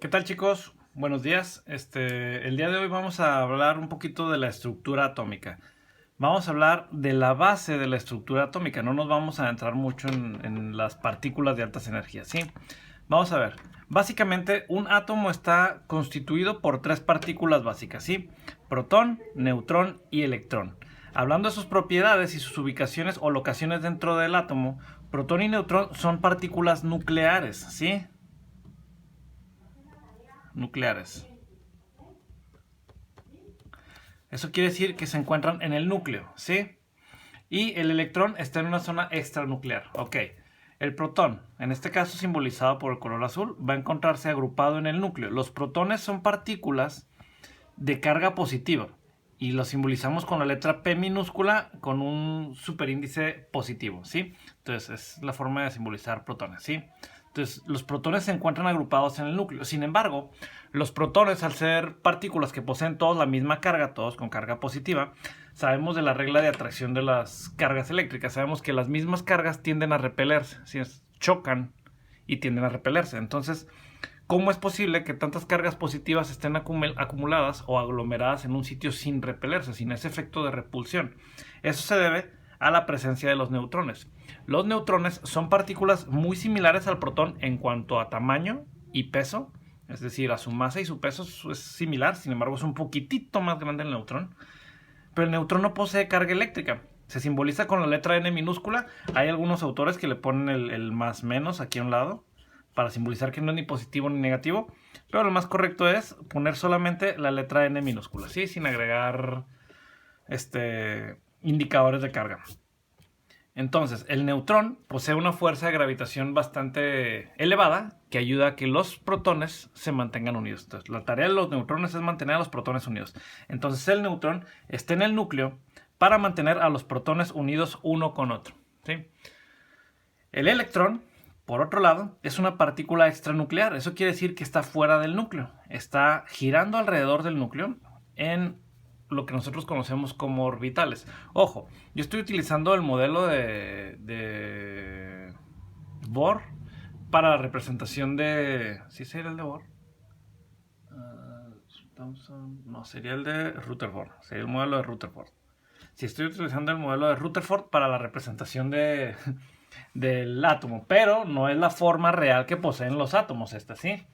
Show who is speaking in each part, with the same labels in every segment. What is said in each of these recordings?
Speaker 1: ¿Qué tal, chicos? Buenos días. El día de hoy vamos a hablar un poquito de la estructura atómica. Vamos a hablar de la base de la estructura atómica. No nos vamos a adentrar mucho en las partículas de altas energías, ¿sí? Vamos a ver. Básicamente, un átomo está constituido por tres partículas básicas, ¿sí? Protón, neutrón y electrón. Hablando de sus propiedades y sus ubicaciones o locaciones dentro del átomo, protón y neutrón son partículas nucleares, ¿sí? Nucleares. Eso quiere decir que se encuentran en el núcleo, ¿sí? Y el electrón está en una zona extranuclear, ok. El protón, en este caso simbolizado por el color azul, va a encontrarse agrupado en el núcleo. Los protones son partículas de carga positiva y lo simbolizamos con la letra P minúscula con un superíndice positivo, ¿sí? Entonces es la forma de simbolizar protones, ¿sí? Entonces los protones se encuentran agrupados en el núcleo. Sin embargo, los protones, al ser partículas que poseen todos la misma carga, todos con carga positiva, sabemos de la regla de atracción de las cargas eléctricas. Sabemos que las mismas cargas tienden a repelerse, ¿sí? Chocan y tienden a repelerse. Entonces, ¿cómo es posible que tantas cargas positivas estén acumuladas o aglomeradas en un sitio sin repelerse, sin ese efecto de repulsión? Eso se debe a la presencia de los neutrones. Los neutrones son partículas muy similares al protón en cuanto a tamaño y peso, es decir, a su masa y su peso es similar, sin embargo es un poquitito más grande el neutrón. Pero el neutrón no posee carga eléctrica. Se simboliza con la letra N minúscula. Hay algunos autores que le ponen el más menos aquí a un lado para simbolizar que no es ni positivo ni negativo, pero lo más correcto es poner solamente la letra N minúscula, ¿sí? Sin agregar indicadores de carga. Entonces, el neutrón posee una fuerza de gravitación bastante elevada que ayuda a que los protones se mantengan unidos. Entonces, la tarea de los neutrones es mantener a los protones unidos. Entonces, el neutrón está en el núcleo para mantener a los protones unidos uno con otro, ¿sí? El electrón, por otro lado, es una partícula extranuclear. Eso quiere decir que está fuera del núcleo. Está girando alrededor del núcleo en lo que nosotros conocemos como orbitales. Ojo, yo estoy utilizando el modelo de Bohr para la representación de... ¿Sí sería el de Bohr? No, sería el de Rutherford. Sería el modelo de Rutherford. Si estoy utilizando el modelo de Rutherford para la representación del átomo, pero no es la forma real que poseen los átomos, ¿sí?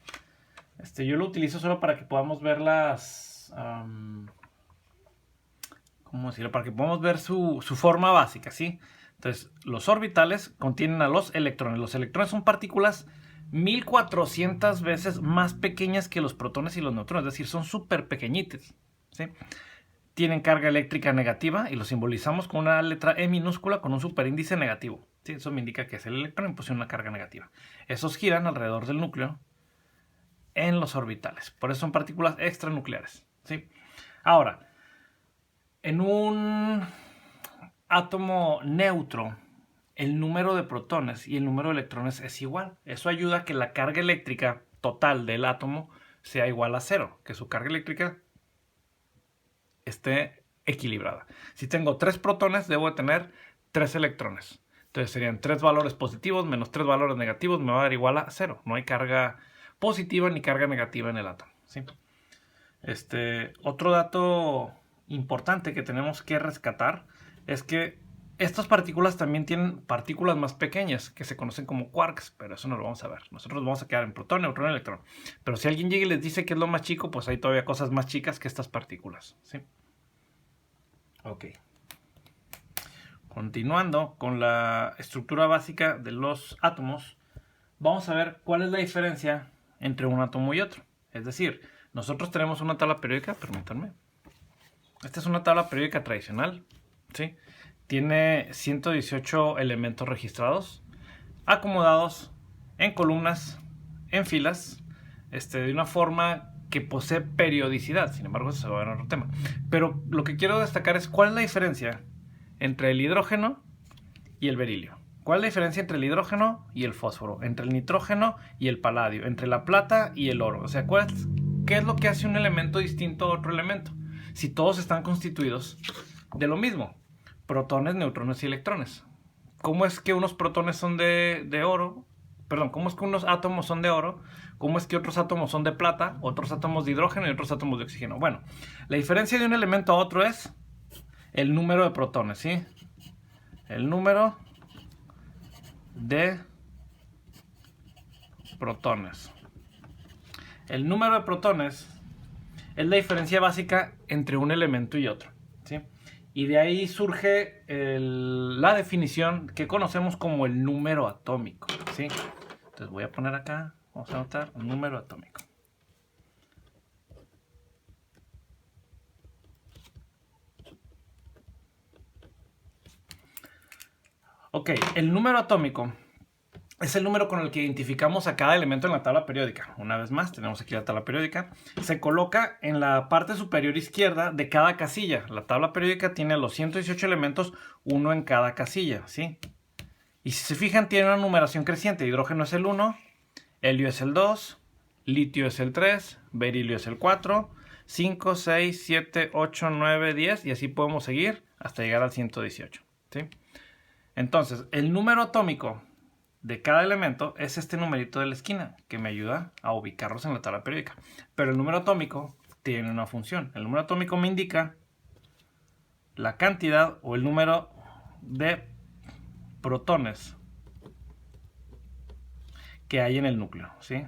Speaker 1: Yo lo utilizo solo para que podamos ver ¿cómo decirlo? Para que podamos ver su forma básica, ¿sí? Entonces, los orbitales contienen a los electrones. Los electrones son partículas 1400 veces más pequeñas que los protones y los neutrones, es decir, son súper pequeñitas, ¿sí? Tienen carga eléctrica negativa y lo simbolizamos con una letra E minúscula con un superíndice negativo, ¿sí? Eso me indica que es el electrón y posee una carga negativa. Esos giran alrededor del núcleo en los orbitales. Por eso son partículas extranucleares, ¿sí? Ahora, en un átomo neutro, el número de protones y el número de electrones es igual. Eso ayuda a que la carga eléctrica total del átomo sea igual a cero, que su carga eléctrica esté equilibrada. Si tengo 3 protones, debo de tener 3 electrones. Entonces serían 3 valores positivos menos 3 valores negativos, me va a dar igual a 0. No hay carga positiva ni carga negativa en el átomo, ¿sí? Otro dato importante que tenemos que rescatar es que estas partículas también tienen partículas más pequeñas que se conocen como quarks, pero eso no lo vamos a ver. Nosotros nos vamos a quedar en protón, neutrón, electrón. Pero si alguien llega y les dice que es lo más chico, pues hay todavía cosas más chicas que estas partículas, ¿sí? Ok. Continuando con la estructura básica de los átomos, vamos a ver cuál es la diferencia entre un átomo y otro. Es decir, nosotros tenemos una tabla periódica, permítanme. Esta es una tabla periódica tradicional, ¿sí? Tiene 118 elementos registrados, acomodados en columnas, en filas, de una forma que posee periodicidad. Sin embargo, eso se va a ver en otro tema. Pero lo que quiero destacar es cuál es la diferencia entre el hidrógeno y el berilio. ¿Cuál es la diferencia entre el hidrógeno y el fósforo? Entre el nitrógeno y el paladio. Entre la plata y el oro. O sea, ¿qué es lo que hace un elemento distinto a otro elemento? Si todos están constituidos de lo mismo. Protones, neutrones y electrones. ¿Cómo es que unos protones son de oro Perdón, cómo es que unos átomos son de oro, cómo es que otros átomos son de plata, otros átomos de hidrógeno y otros átomos de oxígeno. Bueno, la diferencia de un elemento a otro es el número de protones, ¿sí? El número de protones. El número de protones es la diferencia básica entre un elemento y otro, ¿sí? Y de ahí surge la definición que conocemos como el número atómico, ¿sí? Entonces voy a poner acá, vamos a anotar un número atómico. Ok, el número atómico es el número con el que identificamos a cada elemento en la tabla periódica. Una vez más, tenemos aquí la tabla periódica. Se coloca en la parte superior izquierda de cada casilla. La tabla periódica tiene los 118 elementos, uno en cada casilla, ¿sí? Y si se fijan, tiene una numeración creciente. Hidrógeno es el 1, helio es el 2, litio es el 3, berilio es el 4, 5, 6, 7, 8, 9, 10 y así podemos seguir hasta llegar al 118, ¿sí? Entonces, el número atómico de cada elemento es este numerito de la esquina que me ayuda a ubicarlos en la tabla periódica. Pero el número atómico tiene una función. El número atómico me indica la cantidad o el número de protones que hay en el núcleo, ¿sí?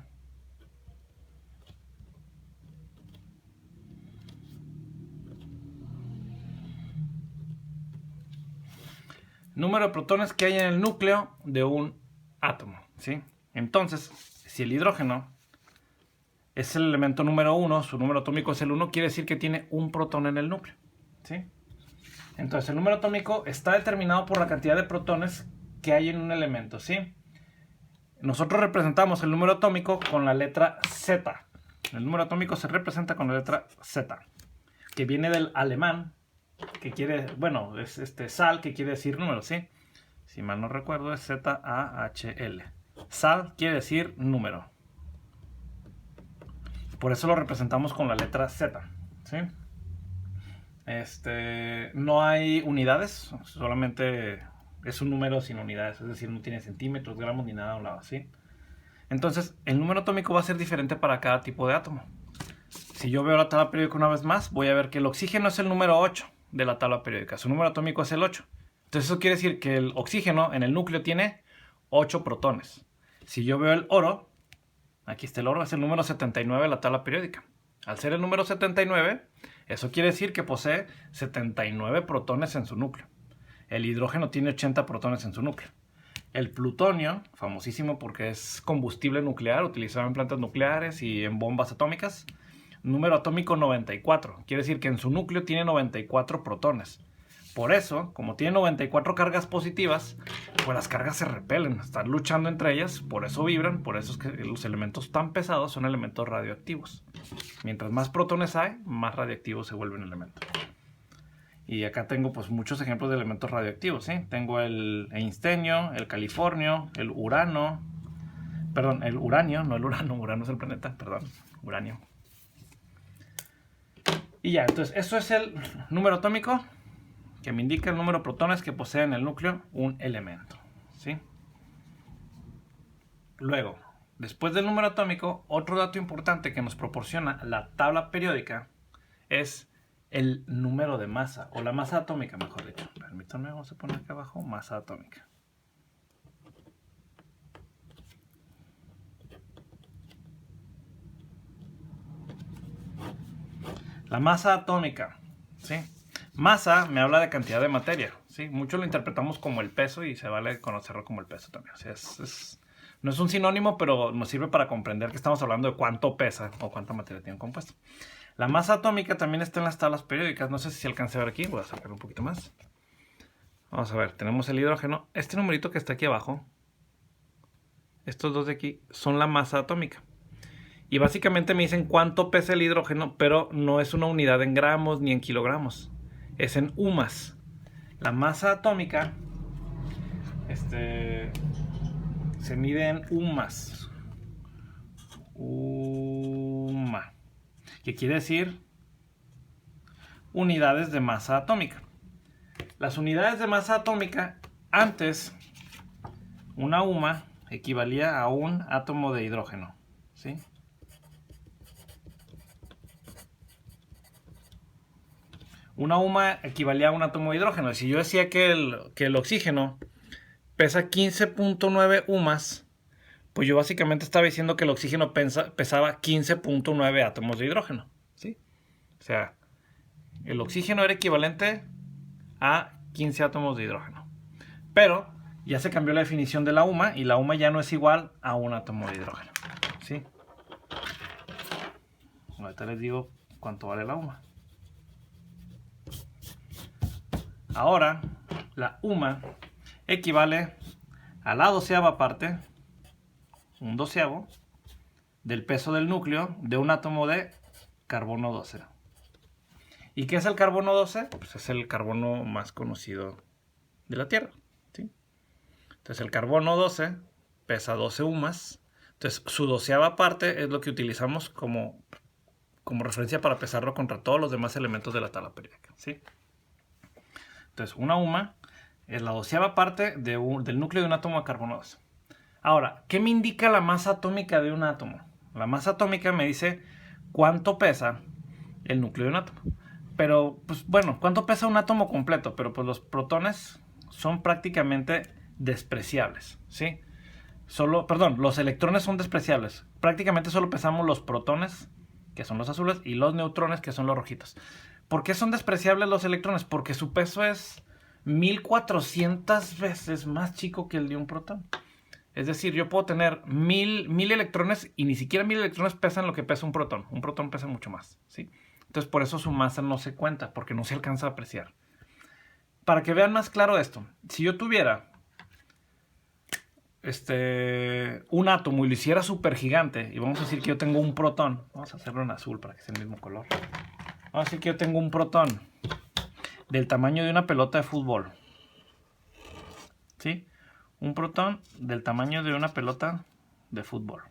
Speaker 1: Número de protones que hay en el núcleo de un átomo, ¿sí? Entonces, si el hidrógeno es el elemento número 1, su número atómico es el 1, quiere decir que tiene un protón en el núcleo, ¿sí? Entonces, el número atómico está determinado por la cantidad de protones que hay en un elemento, ¿sí? Nosotros representamos el número atómico con la letra Z. El número atómico se representa con la letra Z, que viene del alemán, que quiere, bueno, es sal, que quiere decir número, ¿sí? Si mal no recuerdo, es Z-A-H-L. Sal quiere decir número. Por eso lo representamos con la letra Z, ¿sí? No hay unidades, solamente es un número sin unidades, es decir, no tiene centímetros, gramos ni nada a un lado, ¿sí? Entonces, el número atómico va a ser diferente para cada tipo de átomo. Si yo veo la tabla periódica una vez más, voy a ver que el oxígeno es el número 8 de la tabla periódica. Su número atómico es el 8. Entonces eso quiere decir que el oxígeno en el núcleo tiene 8 protones. Si yo veo el oro, aquí está el oro, es el número 79 de la tabla periódica. Al ser el número 79, eso quiere decir que posee 79 protones en su núcleo. El hidrógeno tiene 80 protones en su núcleo. El plutonio, famosísimo porque es combustible nuclear, utilizado en plantas nucleares y en bombas atómicas, número atómico 94. Quiere decir que en su núcleo tiene 94 protones. Por eso, como tiene 94 cargas positivas, pues las cargas se repelen, están luchando entre ellas, por eso vibran, por eso es que los elementos tan pesados son elementos radioactivos. Mientras más protones hay, más radioactivo se vuelve un elemento. Y acá tengo pues muchos ejemplos de elementos radioactivos, ¿sí? Tengo el einstenio, el californio, el urano, perdón, el uranio, no el urano, urano es el planeta, perdón, uranio. Y ya, entonces eso es el número atómico que me indica el número de protones que posee en el núcleo un elemento, ¿sí? Luego, después del número atómico, otro dato importante que nos proporciona la tabla periódica es el número de masa, o la masa atómica, mejor dicho. Permítanme, vamos a poner acá abajo masa atómica. La masa atómica, ¿sí? Masa me habla de cantidad de materia, ¿sí? Muchos lo interpretamos como el peso y se vale conocerlo como el peso también. O sea, no es un sinónimo, pero nos sirve para comprender que estamos hablando de cuánto pesa o cuánta materia tiene un compuesto. La masa atómica también está en las tablas periódicas. No sé si alcancé a ver aquí. Voy a acercar un poquito más. Vamos a ver. Tenemos el hidrógeno. Este numerito que está aquí abajo, estos dos de aquí, son la masa atómica. Y básicamente me dicen cuánto pesa el hidrógeno, pero no es una unidad en gramos ni en kilogramos. Es en UMAS. La masa atómica se mide en UMAS. UMA. ¿Qué quiere decir? Unidades de masa atómica. Las unidades de masa atómica, antes, una UMA equivalía a un átomo de hidrógeno, ¿sí? Una UMA equivalía a un átomo de hidrógeno. Si yo decía que el oxígeno pesa 15.9 UMAs, pues yo básicamente estaba diciendo que el oxígeno pesaba 15.9 átomos de hidrógeno, ¿sí? O sea, el oxígeno era equivalente a 15 átomos de hidrógeno. Pero ya se cambió la definición de la UMA y la UMA ya no es igual a un átomo de hidrógeno, ¿sí? Ahorita les digo cuánto vale la UMA. Ahora, la UMA equivale a la 12ª parte, un 12avo, del peso del núcleo de un átomo de carbono 12. ¿Y qué es el carbono 12? Pues es el carbono más conocido de la Tierra, ¿sí? Entonces el carbono 12 pesa 12 UMAs. Entonces su 12ava parte es lo que utilizamos como referencia para pesarlo contra todos los demás elementos de la tabla periódica, ¿sí? Entonces una UMA es la 12ava parte del núcleo de un átomo de carbono 12. Ahora, ¿qué me indica la masa atómica de un átomo? La masa atómica me dice cuánto pesa el núcleo de un átomo. Pero, pues bueno, ¿cuánto pesa un átomo completo? Pero pues los protones son prácticamente despreciables, ¿sí? Los electrones son despreciables. Prácticamente solo pesamos los protones, que son los azules, y los neutrones, que son los rojitos. ¿Por qué son despreciables los electrones? Porque su peso es 1400 veces más chico que el de un protón. Es decir, yo puedo tener 1000 electrones y ni siquiera 1000 electrones pesan lo que pesa un protón. Un protón pesa mucho más, ¿sí? Entonces por eso su masa no se cuenta, porque no se alcanza a apreciar. Para que vean más claro esto, si yo tuviera un átomo y lo hiciera súper gigante, y vamos a decir que yo tengo un protón, vamos a hacerlo en azul para que sea el mismo color. Vamos a decir que yo tengo un protón del tamaño de una pelota de fútbol, ¿sí? Un protón del tamaño de una pelota de fútbol.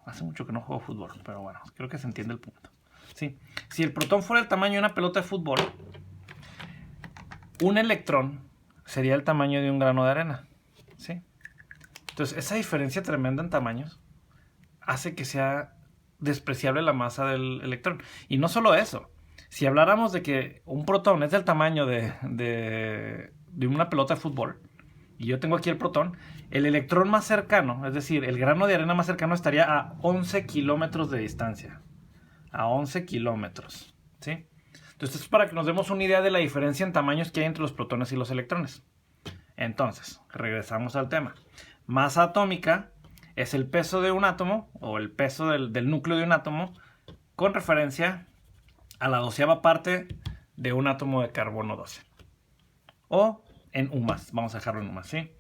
Speaker 1: Hace mucho que no juego fútbol, pero bueno, creo que se entiende el punto. ¿Sí? Si el protón fuera el tamaño de una pelota de fútbol, un electrón sería el tamaño de un grano de arena, ¿sí? Entonces, esa diferencia tremenda en tamaños hace que sea despreciable la masa del electrón. Y no solo eso. Si habláramos de que un protón es del tamaño de una pelota de fútbol, y yo tengo aquí el protón, el electrón más cercano, es decir, el grano de arena más cercano estaría a 11 kilómetros de distancia. A 11 kilómetros, ¿sí? Entonces, esto es para que nos demos una idea de la diferencia en tamaños que hay entre los protones y los electrones. Entonces, regresamos al tema. Masa atómica es el peso de un átomo, o el peso del núcleo de un átomo, con referencia a la 12ava parte de un átomo de carbono 12. O en UMAs, vamos a dejarlo en UMAs, ¿sí?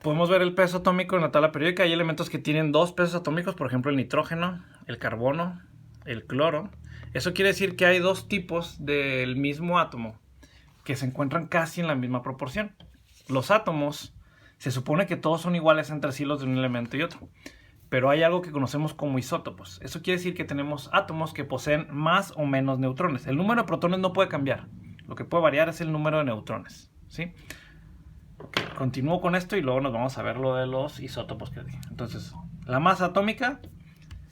Speaker 1: Podemos ver el peso atómico en la tabla periódica. Hay elementos que tienen dos pesos atómicos, por ejemplo el nitrógeno, el carbono, el cloro. Eso quiere decir que hay dos tipos del mismo átomo que se encuentran casi en la misma proporción. Los átomos se supone que todos son iguales entre sí los de un elemento y otro, pero hay algo que conocemos como isótopos. Eso quiere decir que tenemos átomos que poseen más o menos neutrones. El número de protones no puede cambiar. Lo que puede variar es el número de neutrones, ¿sí? Okay, continúo con esto y luego nos vamos a ver lo de los isótopos que dije. Entonces, la masa atómica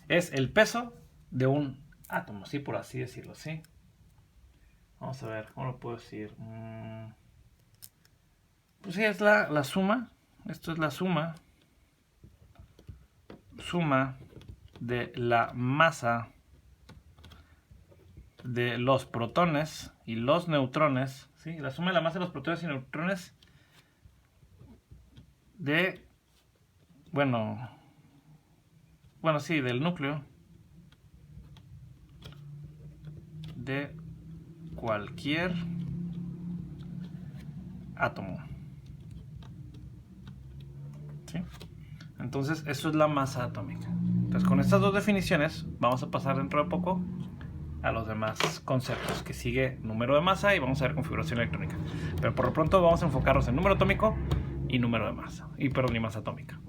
Speaker 1: es el peso de un átomo, ¿sí? Por así decirlo, ¿sí? Vamos a ver, ¿cómo lo puedo decir? Pues sí, es la suma. Esto es la suma de la masa de los protones y los neutrones, ¿sí? La suma de la masa de los protones y neutrones de, bueno, sí, del núcleo de cualquier átomo, ¿sí? Entonces, eso es la masa atómica. Entonces, con estas dos definiciones, vamos a pasar dentro de poco a los demás conceptos, que sigue número de masa y vamos a ver configuración electrónica. Pero por lo pronto vamos a enfocarnos en número atómico y número de masa, y masa atómica.